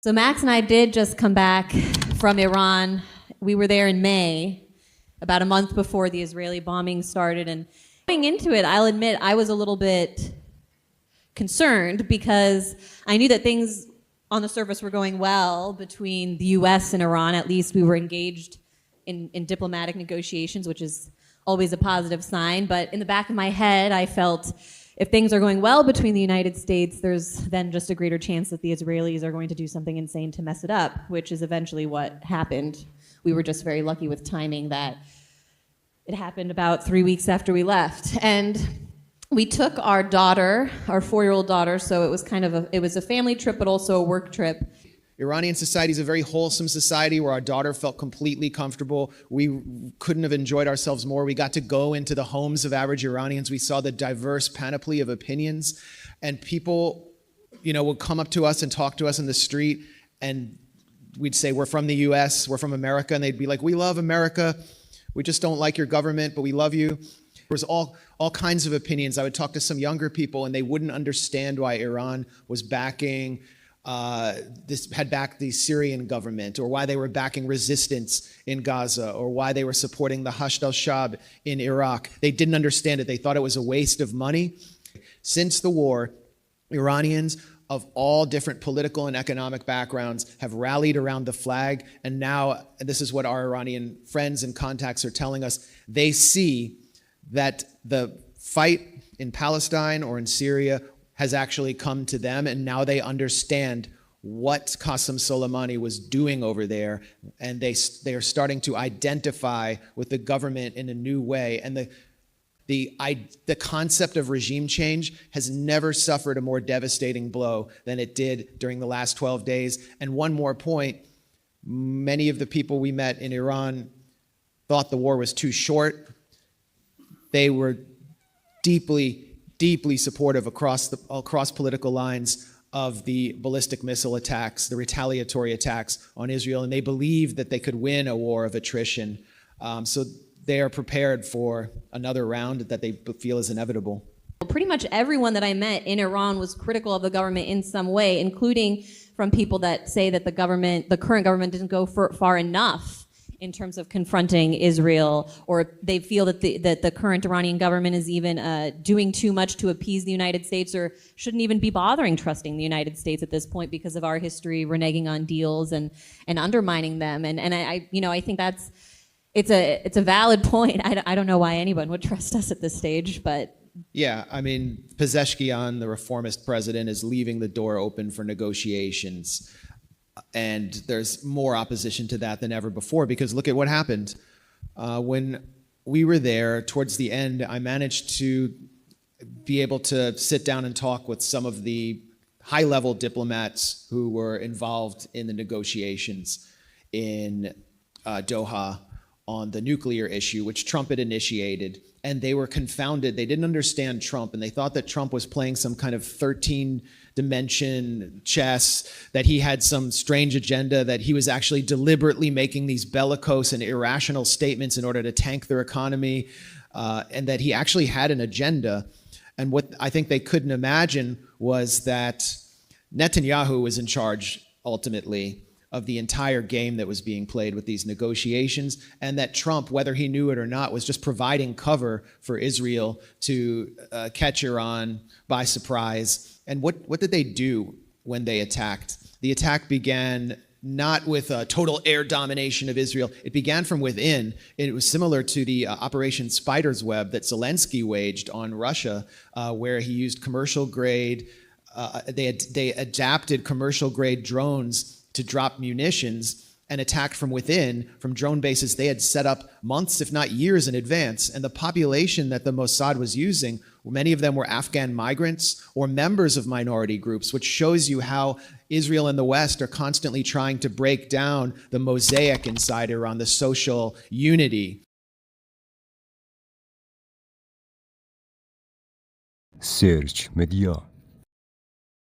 So Max and I did just come back from Iran. We were there in May, about a month before the Israeli bombing started. And going into it, I'll admit I was a little bit concerned because I knew that things on the surface were going well between the US and Iran. At least we were engaged in diplomatic negotiations, which is always a positive sign. But in the back of my head, I felt if things are going well between the United States, there's then just a greater chance that the Israelis are going to do something insane to mess it up, which is eventually what happened. We were just very lucky with timing that it happened about 3 weeks after we left. And we took our daughter, our 4-year-old daughter, so it was kind of it was a family trip, but also a work trip. Iranian society is a very wholesome society where our daughter felt completely comfortable. We couldn't have enjoyed ourselves more. We got to go into the homes of average Iranians. We saw the diverse panoply of opinions, and people, would come up to us and talk to us in the street, and we'd say, we're from the US, we're from America, and they'd be like, we love America. We just don't like your government, but we love you. There was all kinds of opinions. I would talk to some younger people, and they wouldn't understand why Iran was backing had backed the Syrian government, or why they were backing resistance in Gaza, or why they were supporting the Hashd al-Shab in Iraq. They didn't understand it. They thought it was a waste of money. Since the war, Iranians of all different political and economic backgrounds have rallied around the flag, and now, and this is what our Iranian friends and contacts are telling us, they see that the fight in Palestine or in Syria has actually come to them, and now they understand what Qasem Soleimani was doing over there, and they are starting to identify with the government in a new way. And the concept of regime change has never suffered a more devastating blow than it did during the last 12 days. And one more point, many of the people we met in Iran thought the war was too short. They were deeply supportive across political lines of the ballistic missile attacks, the retaliatory attacks on Israel, and they believed that they could win a war of attrition. So they are prepared for another round that they feel is inevitable. Pretty much everyone that I met in Iran was critical of the government in some way, including from people that say that the current government didn't go far enough in terms of confronting Israel, or they feel that the current Iranian government is even doing too much to appease the United States, or shouldn't even be bothering trusting the United States at this point because of our history reneging on deals and undermining them. And I think it's a valid point. I don't know why anyone would trust us at this stage, but. Yeah, I mean, Pezeshkian, the reformist president, is leaving the door open for negotiations. And there's more opposition to that than ever before, because look at what happened. When we were there, towards the end, I managed to be able to sit down and talk with some of the high-level diplomats who were involved in the negotiations in Doha on the nuclear issue, which Trump had initiated. And they were confounded. They didn't understand Trump, and they thought that Trump was playing some kind of 13-dimension chess, that he had some strange agenda, that he was actually deliberately making these bellicose and irrational statements in order to tank their economy, and that he actually had an agenda. And what I think they couldn't imagine was that Netanyahu was in charge, ultimately, of the entire game that was being played with these negotiations, and that Trump, whether he knew it or not, was just providing cover for Israel to catch Iran by surprise. And what did they do when they attacked? The attack began not with a total air domination of Israel. It began from within. It was similar to the Operation Spider's Web that Zelensky waged on Russia, where he used commercial grade, they adapted commercial grade drones to drop munitions and attacked from within, from drone bases they had set up months, if not years in advance. And the population that the Mossad was using, many of them were Afghan migrants or members of minority groups, which shows you how Israel and the West are constantly trying to break down the mosaic inside Iran, the social unity. سرچ مدیا